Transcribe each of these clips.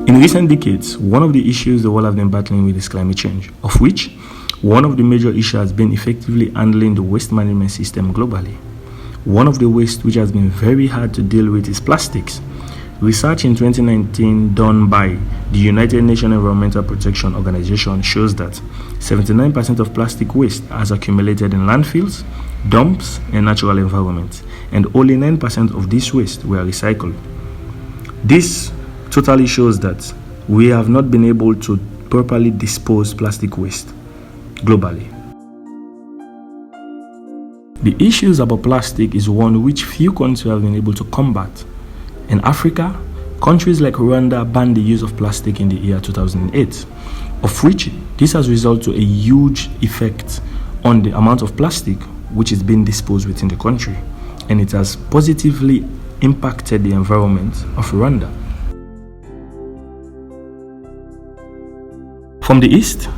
In recent decades, one of the issues the world has been battling with is climate change, of which one of the major issues has been effectively handling the waste management system globally. One of the wastes which has been very hard to deal with is plastics. Research in 2019 done by the United Nations Environmental Protection Organization shows that 79% of plastic waste has accumulated in landfills, dumps, and natural environments, and only 9% of this waste were recycled. This totally shows that we have not been able to properly dispose plastic waste globally. The issues about plastic is one which few countries have been able to combat. In Africa, countries like Rwanda banned the use of plastic in the year 2008, of which this has resulted to a huge effect on the amount of plastic which is being disposed within the country, and it has positively impacted the environment of Rwanda. From the east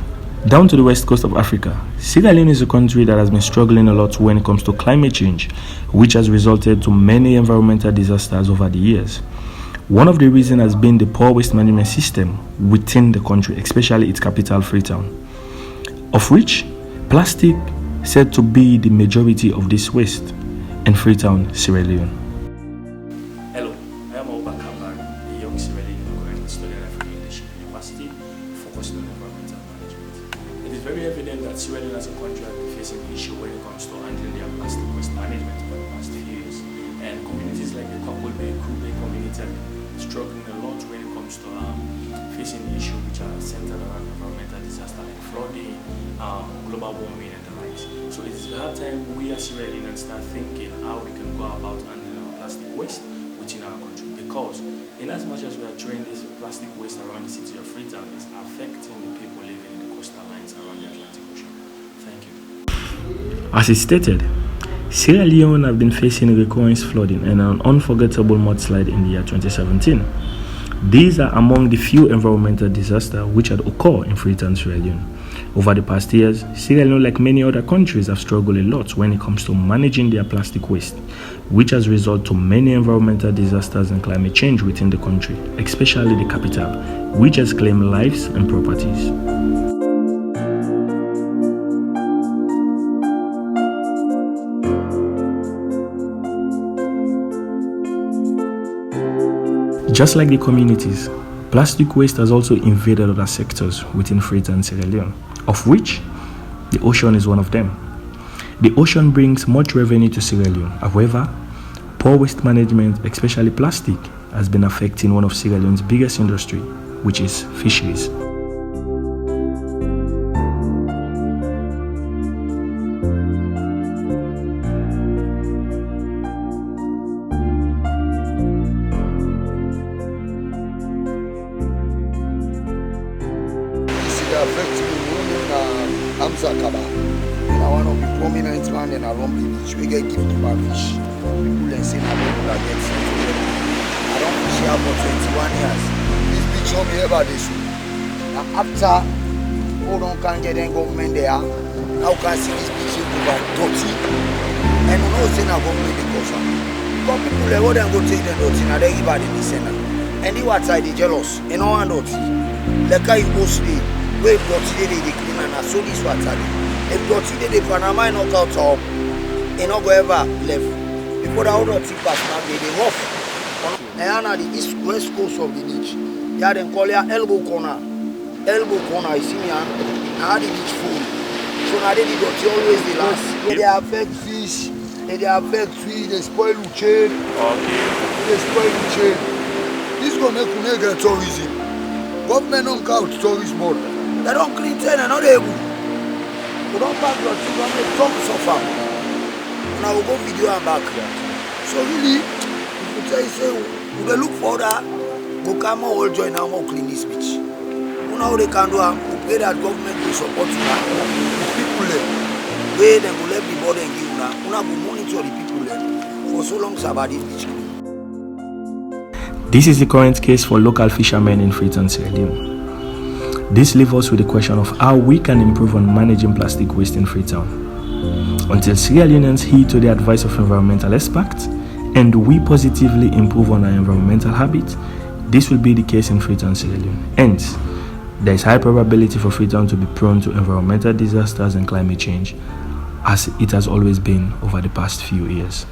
down to the west coast of Africa, Sierra Leone is a country that has been struggling a lot when it comes to climate change, which has resulted to many environmental disasters over the years. One of the reasons has been the poor waste management system within the country, especially its capital, Freetown, of which plastic said to be the majority of this waste in Freetown, Sierra Leone. Hello, I am Obakabar, a young Sierra Leonean currently studying African Leadership University, focused on environmental management. It is very evident that Sierra Leone as a country has been facing an issue when it comes to handling their plastic waste management for the past few years. And communities like the Couple Bay, Kube community have been struggling a lot when it comes to facing issues which are centered around environmental disaster like flooding, global warming, and the likes. So it is hard time we as Sierra Leoneans start thinking how we can go about handling our plastic waste within our country, because in as much as we are throwing this plastic waste around the city of Freetown, it's affecting the people living in the coastal lines around the Atlantic Ocean. Thank you. As it stated, Sierra Leone have been facing recurrent flooding and an unforgettable mudslide in the year 2017. These are among the few environmental disasters which had occurred in Freetown, Sierra Leone. Over the past years, Sierra Leone, like many other countries, have struggled a lot when it comes to managing their plastic waste, which has resulted to many environmental disasters and climate change within the country, especially the capital, which has claimed lives and properties. Just like the communities, plastic waste has also invaded other sectors within Freetown, Sierra Leone, of which the ocean is one of them. The ocean brings much revenue to Sierra Leone. However, poor waste management, especially plastic, has been affecting one of Sierra Leone's biggest industry, which is fisheries. One of the prominent man in along the beach, we get gift to my fish. People and say, people that get sent to them. I don't fish here for 21 years. This beach not be ever this way. Now after hold on can get any government there, now can see this beach over dirty. And you know say now government the cause. Because people they go and go take the dirty now they give her the center. And the water they jealous. And no one dirty. Like I go sleep. Where dirty they clean and so this water. If dirty they Panama knock out top, and not go ever left. Before the other tip pass now they rough. And on the east west coast of the beach, they are then call it elbow corner. Elbow corner, you see me, now the beach full. So now they dirty always the last. They affect fish, they affect tree, they spoil the chain. Okay. They spoil the chain. This gonna make get tourism. Government don't count tourism more. They don't clean ten and not able. We don't pack your children, they don't suffer. And I will go video and back. So really, if you tell you, say, we will look for that, go come all join and more clean this beach. You know how they can do it, we pray that government will support you now. The people there, where they will let the body and give you now. We will monitor the people there for so long about this beach. This is the current case for local fishermen in Freetown, Sierra Leone. This leaves us with the question of how we can improve on managing plastic waste in Freetown. Until Sierra Leoneans heed to the advice of environmental experts and we positively improve on our environmental habits, This will be the case in Freetown, Sierra Leone. Hence, there is high probability for Freetown to be prone to environmental disasters and climate change, as it has always been over the past few years.